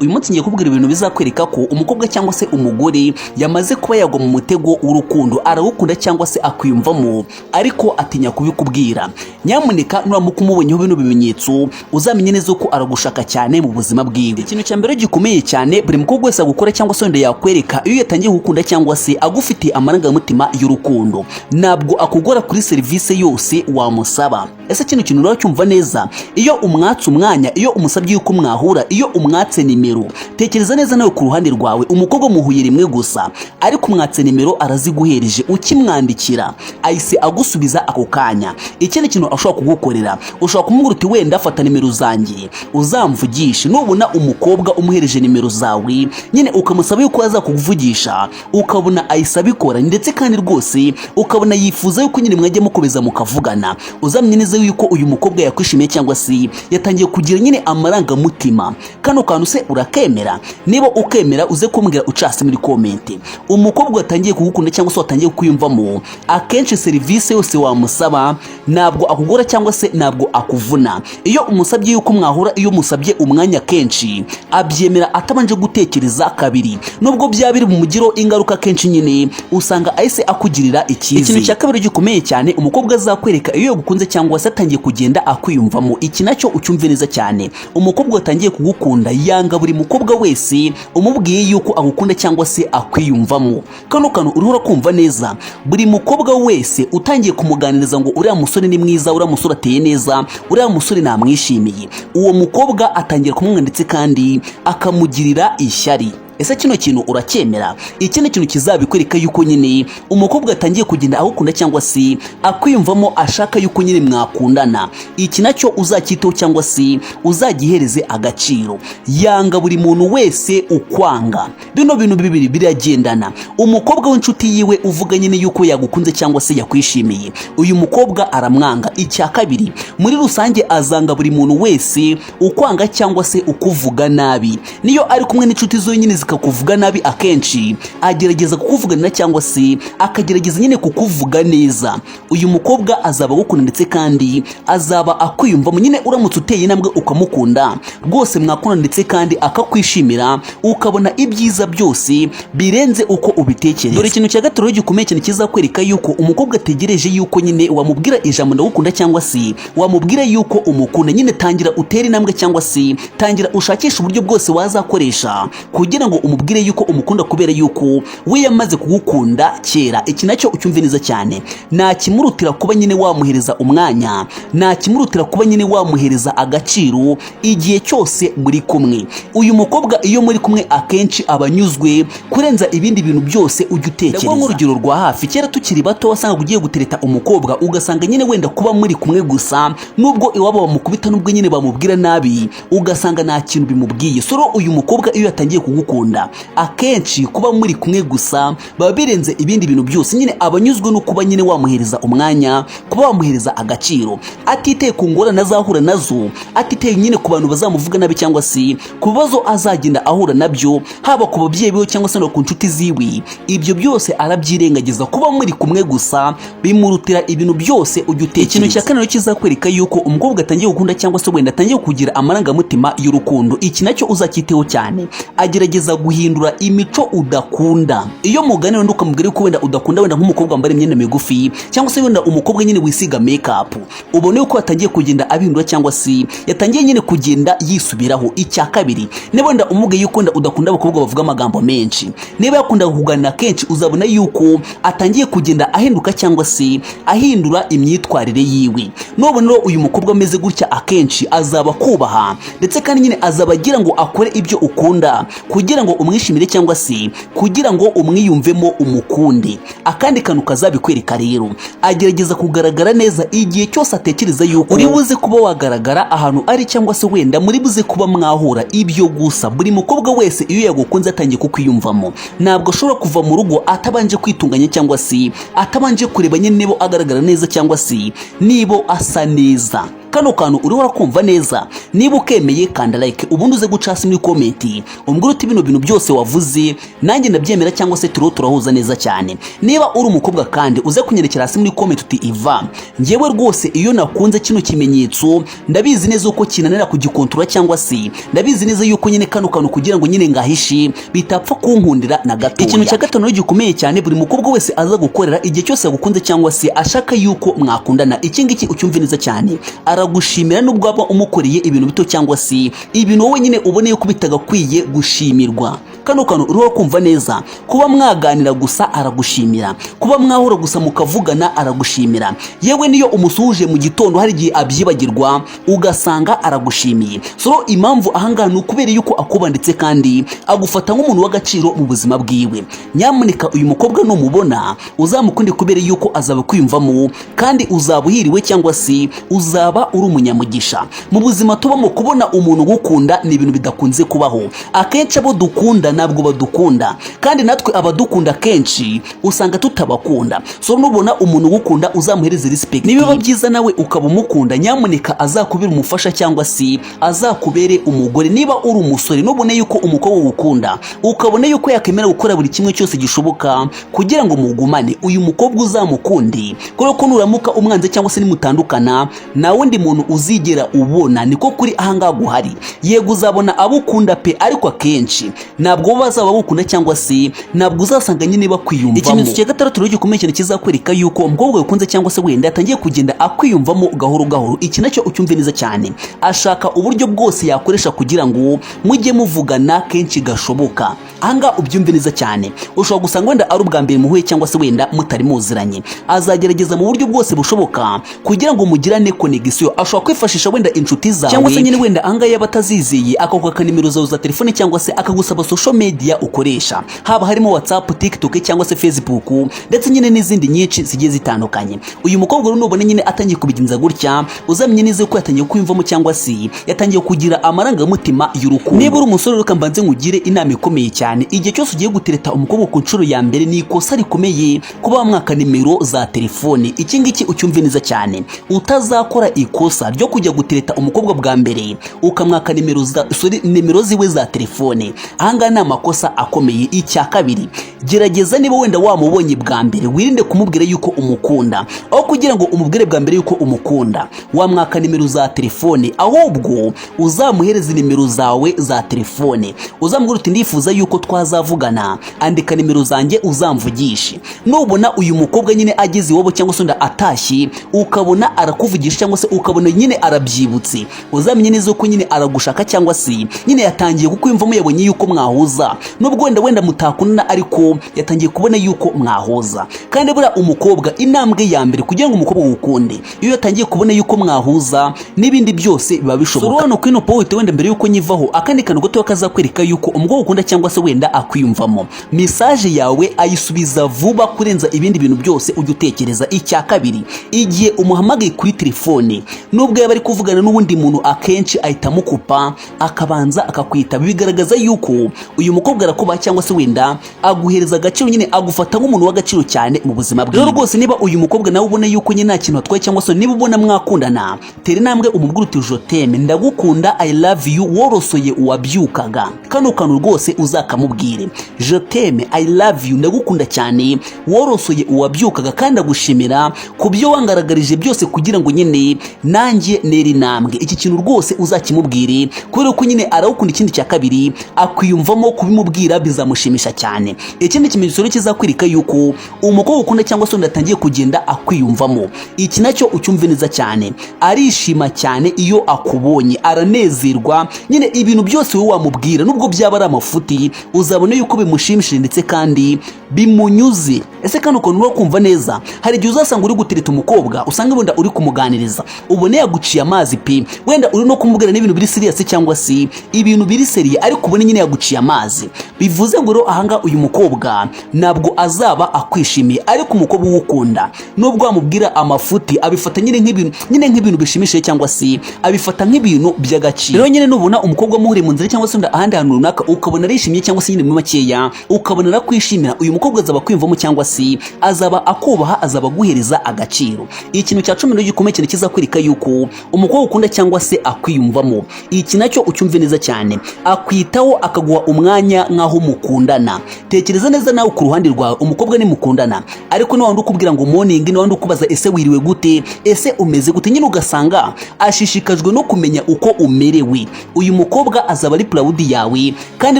Uyu munsi ngiye kubwira ibintu bizakwereka ko umukobwa cyangwa se umugore yamaze kuba yagwa mu mutego w'urukundo, arawukunda cyangwa se akwiyumvamo ariko atinya kubikubwira. Nyamuneka nuramuka umubonyeho bino bimenyetso uzamenye neza ko aragushaka cyane mu buzima bwiwe. Ikintu cya mbere gikomeye cyane buri mukobwa wese agukora cyangwa se wenda yakwereka iyo yatangiye gukunda cyangwa se agufitiye amarangamutima y'urukundo, ntabwo akugora kuri serivisi yose wamusaba. Ese kino kintu uracyumva neza? Iyo umwatse umwanya, iyo umusabye yuko mwahura, iyo umwatse nimero, tekereza neza nawe ku ruhande rwawe umukobwa muhuye rimwe gusa ariko umwatse nimero araziguhereje, ukimwandikira ahise agusubiza ako kanya. Ikindi kintu ashobora kugukorera, ushobora kumubwira uti wenda fata nimero zanjye uzamvugishe. Nubona umukobwa umuhereje nimero zawe nyine ukamusaba yuko azakuvugisha, ukabona ahise abikora ndetse kandi rwose ukabona yifuza yuko nyine mwajya mukomeza mukavugana, uzamenye neza yuko uyu mukobwa yakwishimiye cyangwa se yatangiye kugira nyine amarangamutima. Kano kantu se urakemera? Niba ukemera uze kumbwira ucase muri comment. Umukobwa watangiye kugukunda cyangwa se watangiye kwiyumvamo, akenshi serivisi yose wamusaba ntabwo akugora cyangwa se ntabwo akuvuna. Iyo umusabye yuko mwahura, iyo musabye umwanya kenshi abyemera atabanje gutekereza kabiri, nubwo byabiri mu mugiro ingaruka kenshi nyine usanga ahise akugirira ikizi. Ikintu cya kabiri gikomeye cyane umukobwa azakwereka iyo yagukunze cyangwa se atangiye kugenda akwiyumvamo, iki nacyo ucyumve neza cyane. Umukobwa watangiye kugukunda yanga buri mukobwa wese umubwiye yuko agukunda cyangwa se akwiyumvamo. Kano kantu uriho kumva neza, buri mukobwa wese utangiye kumuganiriza ngo uriya musore ni mwiza, uriya musore ateye neza, uriya musore namwishimiye, uwo mukobwa atangira kumwanga ndetse kandi akamugirira ishyari. Ese kino kintu uracyemera? Ikindi kintu kizabikwereka yuko nyine umukobwa atangiye kugenda agukunda cyangwa se akwiyumvamo, ashaka yuko nyine mwakundana, iki nacyo uzacyitaho cyangwa se uzagihereze agaciro. Yanga buri muntu wese ukwanga. Bino bintu bibiri biragendana. Umukobwa w'inshuti yiwe uvuga nyine yuko yagukunze cyangwa se yakwishimiye, uyu mukobwa aramwanga. Icya kabiri, muri rusange azanga buri muntu wese ukwanga cyangwa se ukuvuga nabi. Niyo ari kumwe n'inshuti zo nyine kuvuga nabi, akenshi agerageza kukuvuganira cyangwa se akagerageza nyine kukuvuga neza. Uyu mukobwa azaba agukunda ndetse kandi azaba akwiyumvamo. Nyine uramutse uteye intambwe ukamukunda rwose mwakunda ndetse kandi akakwishimira, ukabona ibyiza byose birenze uko ubitekereza. Dore ikintu cya gatatu gikomeye cyane kizakwereka yuko umukobwa ategereje yuko nyine wamubwira ijambo ndagukunda cyangwa se wamubwira yuko umukunda. Nyine tangira utere intambwe cyangwa se tangira ushakisha uburyo bwose wazakoresha kugira ngo umubwire yuko umukunda, kubera yuko we yamaze kugukunda kera. Iki nacyo ucyumve neza cyane. Nta kimurutira kuba nyine wamuhereza umwanya, nta kimurutira kuba nyine wamuhereza agaciro igihe cyose muri kumwe. Uyu mukobwa iyo muri kumwe akenshi abanyuzwe kurenza ibindi bintu byose ujya utekereza. Ndabona urugero rwa hafi, kera tukiri bato wasanga ugiye gutereta umukobwa ugasanga nyine wenda kuba muri kumwe gusa, nubwo iwabo bamukubita nubwo nyine bamubwira nabi ugasanga nta kintu bimubwiye. Soro uyu mukobwa iyo yatangiye kugukunda akenshi kuba muri kumwe gusa baba birenze ibindi bintu byose. Nyine abanyuzwe no kuba nyine wamuhereza umwanya, kuba wamuhereza agaciro, atiteye ku ngorane azahura nazo, atiteye nyine ku bantu bazamuvuga nabi cyangwa se ku bibazo azagenda ahura nabyo, haba ku babyeyi biwe cyangwa se no ku nshuti ziwe. Ibyo byose arabyirengagiza. Kuba muri kumwe gusa bimurutira ibintu byose ujya utekereza. Ikintu cya kane kizakwereka yuko umukobwa atangiye gukunda cyangwa se wenda atangiye kugira amarangamutima y'urukundo, iki nacyo uzacyiteho cyane. Agerageza guhindura imico udakunda. Iyo muganira ndo ukamubwira ko wenda udakunda wenda nk'umukobwa wambara imyenda migufi cyangwa se wenda umukobwa nyine wisiga makeup, ubone uko atangiye kugenda abihindura cyangwa se yatangiye nyine kugenda yisubiraho. Icya kabiri, niba wenda umubwiye yuko wenda udakunda abakobwa bavuga amagambo menshi, niba yakunda kuganira kenshi, uzabona yuko atangiye kugenda ahinduka cyangwa se ahindura imyitwarire yiwe. Nubona uyu mukobwa ameze gutya akenshi azaba kubaha ndetse kandi nyine azaba agira ngo akore ibyo ukunda kugira ngo umwishimire cyangwa se kugira ngo umwiyumvemo umukunde. Akandi kantu kazabikwereka rero, agerageza kugaragara neza igihe cyose atekereza yuko uri buze kuba wagaragara ahantu ari cyangwa se wenda muri buze kuba mwahura. Ibyo gusa buri mukobwa wese iyo yagukunze atangiye kukwiyumvamo, ntabwo ashobora kuva mu rugo atabanje kwitunganya cyangwa se atabanje kureba nyine niba agaragara neza cyangwa se niba asa neza. kano kantu uri warakumva neza? Niba ukemeye kanda like ubundi uze guca hasi muri comment umbwira uti bino bintu byose wavuze nanjye ndabyemera cyangwa se turahuza neza cyane. Niba uri umukobwa kandi uze kunyerekera hasi muri comment uti Iva ngewe rwose iyo nakunze kino kimenyetso ndabizi neza uko kinanira kugikontrola cyangwa se ndabizi neza yuko nyine kano kantu kugira ngo nyine ngahishi bitapfa kunkundira na gato. Ikintu cya gatanu gikomeye cyane buri mukobwa wese aza gukorera igihe cyose yagukunze cyangwa se ashaka yuko mwakundana, iki ngiki ucyumve neza cyane, aragushimira nubwo waba umukoreye ibintu bito cyangwa se ibintu wowe nyine ubone yuko bitagakwiye gushimirwa. Kano kantu uriho kumva neza, kuba mwaganira gusa aragushimira, kuba mwahura gusa mukavugana aragushimira, yewe niyo umusuhuje mu gitondo hari igihe abyibagirwa ugasanga aragushimiye. So impamvu ahangaha ni ukubera yuko akuba ndetse kandi agufata nk'umuntu w'agaciro mu buzima bwiwe. Nyamuneka uyu mukobwa numubona uzamukunde kubera yuko azaba kwiyumvamo kandi uzaba uhiriwe cyangwa se uzaba uri umunyamugisha. Mu buzima tubamo kubona umuntu ugukunda ni ibintu bidakunze kubaho. Akenshi abo dukunda ntabwo badukunda kandi natwe abadukunda kenshi usanga tutabakunda. So nubona umuntu ugukunda uzamuhereze respect. Nibiba byiza nawe ukaba umukunda, nyamuneka azakubera umufasha cyangwa se azakubere umugore. Niba uri umusore nubone yuko umukobwa ugukunda ukabona yuko yakemera gukora buri kimwe cyose gishoboka kugira ngo mugumane, uyu mukobwa uzamukundi kubera ko nuramuka umwanze cyangwa se nimutandukana na wundi muntu uzigera ubona niko kuri ahangaha guhari. Yego uzabona abukunda pe ariko akenshi ntabwo bazaba bukunda cyangwa se ntabwo uzasanga nyine bakwiyumvamo. Ikintu cya gatandatu rero gikomeye cyane kizakwereka yuko umukobwa ukunze cyangwa se wenda atangiye kugenda akwiyumvamo gahoro gahoro, iki nacyo ucyumve neza cyane, ashaka uburyo bwose yakoresha kugira ngo mujye muvugana kenshi gashoboka. Anga ubyumve neza cyane, ushobora gusanga wenda ari ubwa mbere muhuye cyangwa se wenda mutari muziranye, azagerageza mu buryo bwose bushoboka kugira ngo mugirane connection. Ashobora kwifashisha wenda inshuti zawe cyangwa se nyine wenda anga yabatazizeye akakwaka nimero zawe za telefone cyangwa se akagusaba social media ukoresha, haba harimo WhatsApp, TikTok cyangwa se Facebook ndetse nyine n'izindi nyinshi zigiye zitandukanye. Uyu mukobwa rero nubone nyine atangiye kubigenza gutya uzamenye neza ko yatangiye kwiyumvamo cyangwa se yatangiye kugira amarangamutima y'urukundo. Niba uri umusore reka mbanze ngugire inama ikomeye cyane, igihe cyose ugiye gutereta umukobwa ku nshuro ya mbere ni ikosa rikomeye kuba wamwaka nimero za telefone. Iki ngiki ucyumve neza cyane, utazakora ikosa ryo kujya gutereta umukobwa bwa mbere ukamwaka nimero ziwe za telefone. Ahangaha ni amakosa akomeye. Icya kabiri, gerageza niba wenda wamubonye bwa mbere wirinde kumubwira yuko umukunda, aho kugira ngo umubwire bwa mbere yuko umukunda wamwaka nimero za telefone, ahubwo uzamuhereza nimero zawe za telefone, uzamubwira uti ndifuza yuko twazavugana, andika nimero zanjye uzamvugishe. Nubona uyu mukobwa nyine ageze iwabo cyangwa se atashye ukabona arakuvugisha cyangwa se ukabona nyine arabyibutse, uzamenye neza ko nyine aragushaka cyangwa se nyine yatangiye kukwiyumvamo, yabonye yuko mwahuza nubwo wenda mutakundana ariko yatangiye kubona yuko mwahuza. Kandi bura umukobwa intambwe ya mbere kugira ngo umukobwa ukunde iyo yatangiye kubona yuko mwahuza n'ibindi byose biba bishoboka. So rwano kwino poet wenda mbere yuko nyivaho akandi kantu gato kazakwereka yuko umukobwa ukunda cyangwa se wenda akwiyumvamo, message yawe ayisubiza vuba kurenza ibindi bintu byose ujye utekereza. Icya kabiri, igihe umuhamagaye kuri telefone nubwo yaba ari kuvugana n'ubundi muntu akenshi ahita mukupa akabanza akakwita, bigaragaza yuko uyu mukobwa arakuba cyangwa se wenda aguhereza agaciro, nyine agufata nk'umuntu w'agaciro cyane mu buzima bwe. Rero rwose niba uyu mukobwa nawe ubona yuko nyine nta kintu atwaye cyangwa se niba ubona mwakundana, tera intambwe umubwira uti je t'aime, ndagukunda, I love you, worosoye uwabyukaga. Kano kantu rwose uzakamubwire, je t'aime, I love you, ndagukunda cyane, worosoye uwabyukaga kandi agushimira ku byo wangaragarije byose kugira ngo nyine nanjye neri intambwe. Iki kintu rwose uzakimubwire kubera ko nyine arawukunda. Ikindi cya kabiri, akwiyumvamo kubimubwira bizamushimisha cyane. Ikindi kimenyetso kizakwereka yuko umukobwa ukunda cyangwa se ndatangiye kugenda akwiyumvamo, iki nacyo ucyumve neza cyane, arishima cyane iyo akubonye, aranezerwa, nyine ibintu byose wowe wamubwira nubwo byaba ari amafuti uzabona yuko bimushimishije ndetse kandi bimunyuze. Ese kandi ukuntu uri kumva neza, hari igihe uzasanga uri gutereta umukobwa usanga wenda uri kumuganiriza ubone yaguciye amazi pe, wenda uri no kumubwira n'ibintu biri serious cyangwa se ibintu biri seriye ariko ubone nyine yaguciye amazi. Bivuze ngo rero ahanga uyu mukobwa umukobwa ntabwo azaba akwishimiye, ariko umukobwa ugukunda nubwo wamubwira amafuti abifata nyine nk'ibintu bishimishije cyangwa se abifata nk'ibintu by'agaciro. Rero nyine nubona umukobwa muhure mu nzira cyangwa se ahandi hantu runaka ukabona arishimye cyangwa se nyine muri makeya ukabona arakwishimira, uyu mukobwa azaba kwiyumvamo cyangwa se azaba akubaha, azaba aguhereza agaciro. Ikintu cya 10 gikomeye cyane kizakwereka yuko umukobwa ukunda cyangwa se akwiyumvamo, iki nacyo ucyumve neza cyane, akwitaho akaguha umwanya nk'aho mukundana. Tekereza neza nawe ku ruhande rwawe, umukobwa ni mukundana ariko ni wandi ukubwira ngo morning, ni wandi ukubaza ese wiriwe gute, ese umeze gute, nyine ugasanga ashishikajwe no kumenya uko umerewe. Uyu mukobwa azaba ari proud yawe kandi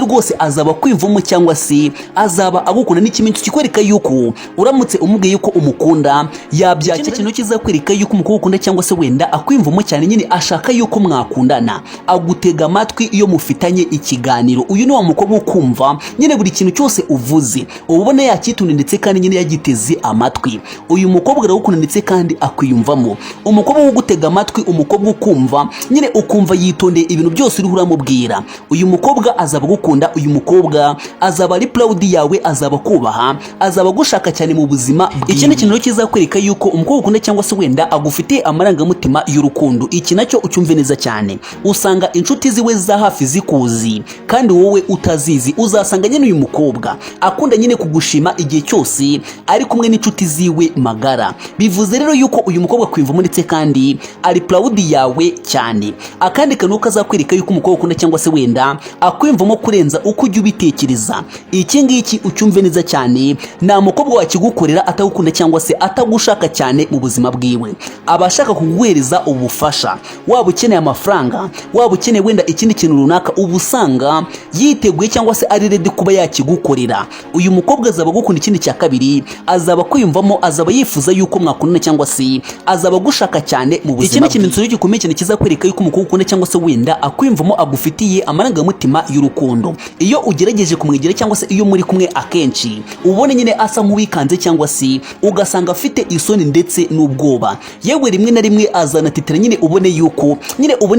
rwose azaba kwiyumvamo cyangwa se azaba agukunda. N'ikimenyetso kikwereka yuko uramutse umubwiye yuko umukunda yabyakira. Ikintu kizakwereka yuko umukobwa ukunda cyangwa se wenda akwiyumvamo cyane, nyine ashaka yuko mwakundana, agutega amatwi iyo mufitanye ikiganiro. Uyu ni wa mukobwa ukumva nyine buri kintu cyose uvuze ubona yakitunda ndetse kandi nyine yagiteze amatwi. Uyu mukobwa aragukunda ndetse kandi akwiyumvamo, umukobwa wo gutega amatwi, umukobwa ukumva nyine ukumva yitondeye ibintu byose uriho uramubwira. Uyu mukobwa azaba agukunda, uyu mukobwa azaba ari proud yawe, azaba kubaha, azaba agushaka cyane mu buzima. Ikindi kintu kizakwereka yuko umukobwa ukunda cyangwa se wenda agufitiye amarangamutima y'urukundo, iki nacyo ucyumve neza cyane. Usanga inshuti ziwe za hafi zikuzi kandi wowe utazizi, uzasanga nyine uyu mukobwa akunda nyine kugushima igihe cyose ari kumwe n'inshuti ziwe magara. Bivuze rero yuko uyu mukobwa kwiyumvamo ndetse kandi ari proud yawe cyane. Akandi kantu kazakwereka yuko umukobwa ukunda cyangwa se wenda akwiyumvamo kurenza uko ujya ubitekereza, iki ngiki ucyumve neza cyane. Nta mukobwa wakigukorera atagukunda cyangwa se atagushaka cyane mu buzima bwiwe. Abashaka kuguhereza ubufasha, waba ukeneye amafaranga, waba ukeneye wenda ikindi kintu runaka, ubusanga yiteguye cyangwa se ari ready kuba yakigukorera. Uyu mukobwa azaba agukunda. Ikindi cya kabiri, azaba kwiyumvamo, azaba yifuza yuko mwakundana cyangwa se azaba agushaka cyane mu buzima. Iki ni ikimenyetso gikomeye cyane kizakwereka yuko umukobwa ukunda cyangwa se wenda akwiyumvamo, agufitiye amarangamutima y'urukundo. Iyo ugerageje kumwegera cyangwa se iyo muri kumwe akenshi ubone nyine asa nk'uwikanze cyangwa se ugasanga afite isoni ndetse n'ubwoba, yewe rimwe na rimwe azanatitira, nyine ubone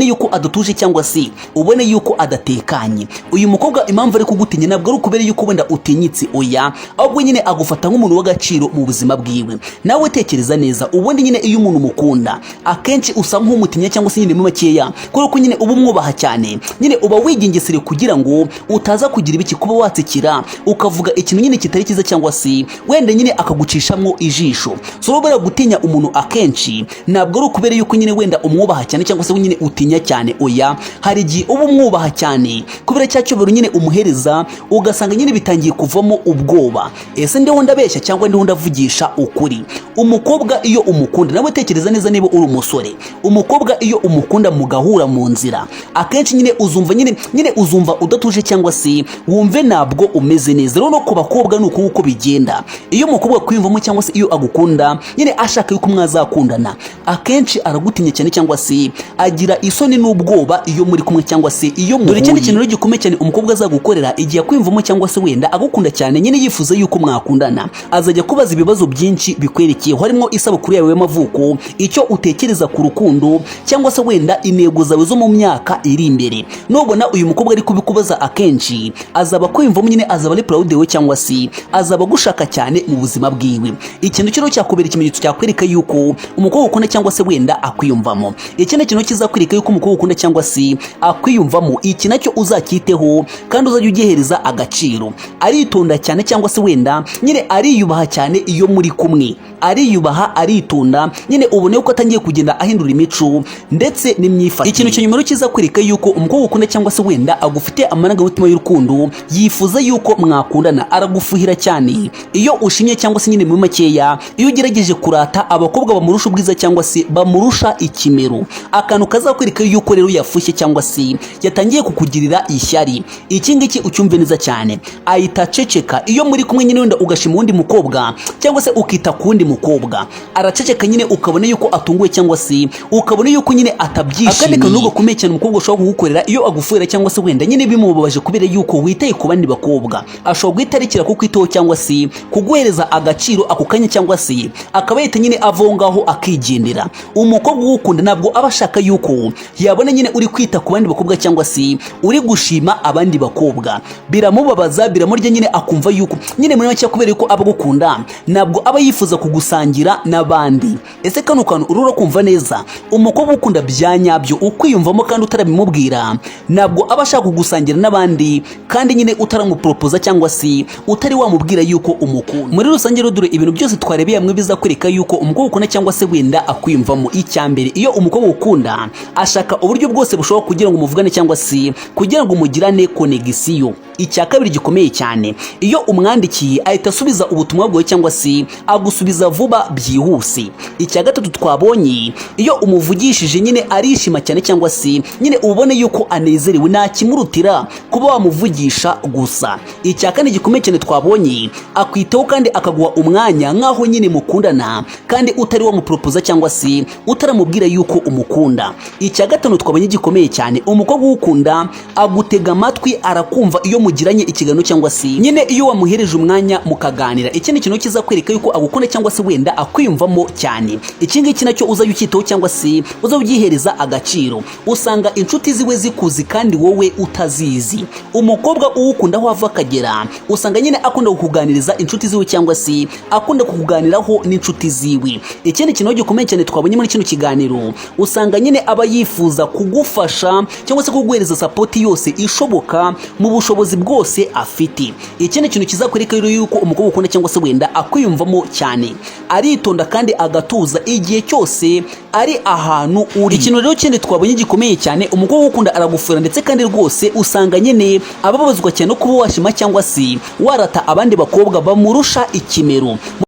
yuko adatuje cyangwa se ubone yuko adatekanye. Uyu mukobwa impamvu ari kugutinya ntabwo ari ukubera yuko wenda utinyitse, oya, ahubwo nyine agufata nk'umuntu w'agaciro mu buzima bwiwe. Nawe tekereza neza, ubundi nyine iyo umuntu mukunda akenshi usa nk'umutinya cyangwa se nyine mu makeya, kuko nyine uba umwubaha cyane, nyine uba wigengesere kugira ngo utaza kugira ibiki, kuba watsikira ukavuga ikintu nyine kitari cyiza cyangwa se wenda nyine akagucishamo ijisho. So rero gutinya umuntu akenshi ntabwo ari ukubera yuko nyine wenda umwubaha cyane cyangwa se nyine utinya cyane, oya, hari igihe uba umwubaha cyane kubera cya cyobero nyine umuhereza, ugasanga nyine bitangiye kuvamo ubwoba. Ese ndiho ndabeshya cyangwa ndiho ndavugisha ukuri? Umukobwa iyo umukunda, nawe tekereza neza, niba uri umusore, umukobwa iyo umukunda mugahura mu nzira, akenshi nyine uzumva udatuje cyangwa se wumve ntabwo umeze neza. Rero no ku bakobwa ni uko bigenda. Iyo umukobwa kwiyumvamo cyangwa se iyo agukunda nyine ashaka yuko mwazakundana, akenshi aragutinya cyane cyangwa se agira isoni n'ubwoba iyo muri kumwe cyangwa se iyo muhuye. Dore ikindi kintu gikomeye cyane umukobwa azagukorera igihe akwiyumvamo cyangwa se wenda agukunda cyane, nyine yifuza yuko mwakundana, azajya kubaza ibibazo byinshi bikwerekeyeho, harimo isabukuru yawe y'amavuko, icyo utekereza ku rukundo cyangwa se wenda intego zawe zo mu myaka iri imbere. Nubona uyu mukobwa ari kubikubaza akenshi, azaba kwiyumvamo, nyine azaba ari proud yawe cyangwa se azaba agushaka cyane mu buzima bwiwe. Ikintu kiro cyakubera ikimenyetso cyakwereka yuko umukobwa ukunda cyangwa se wenda akwiyumvamo. Ikindi kintu kizakwereka yuko umukobwa ukunda cyangwa se akwiyumvamo, iki nacyo uzakiteho kandi uzajya ugihereza agaciro. Aritonda cyane cyangwa se wenda nyine ariyubaha cyane iyo muri kumwe, ariyubaha, aritonda, nyine ubone uko atangiye kugenda ahindura imico ndetse n'imyifatire. Ikintu cyo nyuma kizakwereka yuko umukobwa ukunda cyangwa se wenda agufite amarangamutima y'urukundo, yifuza yuko mwakundana, aragufuhira cyane iyo ushimye cyangwa se nyine mu makeya, iyo ugerageje kurata abakobwa bamurusha ubwiza cyangwa se bamurusha ikimero. Akantu kazakwereka yuko rero yafushye cyangwa se yatangiye kukugirira ishyari, iki ngiki ucyumve neza cyane. Ahita aceceka iyo muri kumwe, nyine wenda ugashima undi mukobwa cyangwa se ukita ku wundi mukobwa, araceceka, nyine ukabona yuko atunguwe cyangwa se ukabona yuko nyine atabyishimiye. Akandi kantu gakomeye cyane umukobwa ushobora kugukorera iyo agufuhira cyangwa se wenda nyine bimubabaje kubera yuko witaye ku bandi bakobwa, ashobora guhitarikira kukwitaho cyangwa se kuguhereza agaciro ako kanya cyangwa se akaba yita nyine avo ngaho akigendera. Umukobwa ugukunda ntabwo aba ashaka yuko yabona nyine uri kwita ku bandi bakobwa cyangwa se uri gushima abandi bakobwa, biramubabaza, biramurya, nyine akumva yuko nyine muri make kubera yuko aba gukunda ntabwo aba yifuza kugusangira n'abandi. Ese kano kantu urura kumva neza? Umukobwa ukunda bya nyabyo ukwiyumvamo kandi utarabimubwira ntabwo aba ashaka kugusangira n'abandi kandi nyine utaramupropoza cyangwa se utari wamubwira yuko umukunda. Muri rusange rero dore ibintu byose twarebeye hamwe bizakwereka yuko umukobwa ukunda cyangwa se wenda akwiyumvamo. Icyambere, iyo umukobwa ukunda ashaka uburyo bwose bushoboka kugira ngo umuvugane cyangwa se kugira ngo mugirane connection. Icya kabiri gikomeye cyane, iyo umwandikiye ahita asubiza ubutumwa bwawe cyangwa se agusubiza vuba byihuse. Icya gatatu twabonye, iyo umuvugishije nyine arishima cyane cyangwa se nyine ubone yuko anezerewe, nta kimurutira kuba wamuvugisha gusa. Icya kane gikomeye cyane twabonye, akwitaho kandi akaguha umwanya nkaho nyine mukundana kandi utari wamupropoza cyangwa se utaramubwira yuko umukunda. Icya gatanu twabonye gikomeye cyane, umukobwa ukunda agutega amatwi, arakumva iyo mugiranye ikiganiro cyangwa se nyine iyo wamuhereje umwanya mukaganira. Ikindi kintu kiza kwereka yuko agukunda cyangwa se wenda akwiyumvamo cyane. Iki ngiki nacyo uza yukitaho cyangwa se uza ugihereza agaciro. Usanga inshuti ziwe zikuzi kandi wowe utazizi. Umukobwa uwukunda aho ava akagera usanga nyine akunda kukuganiriza inshuti ziwe cyangwa se akunda kukuganiraho n'inshuti ziwe. Ikindi kintu gikomeye cyane twabonye muri kino kiganiro, usanga nyine aba yifuza kugufasha cyangwa se kuguhereza support yose ishoboka mu bushobozi bwose afite. Ikindi kintu kizakwereka yuko umukobwa ukunda cyangwa se wenda akwiyumvamo cyane, aritonda kandi agatuza igihe cyose ari ahantu uri. Ikintu rero kindi twabonye gikomeye cyane, umukobwa ukunda aragufura ndetse kandi rwose usanga nyine ababazwa cyane no kuba washima cyangwa se warata abandi bakobwa bamurusha ikimero.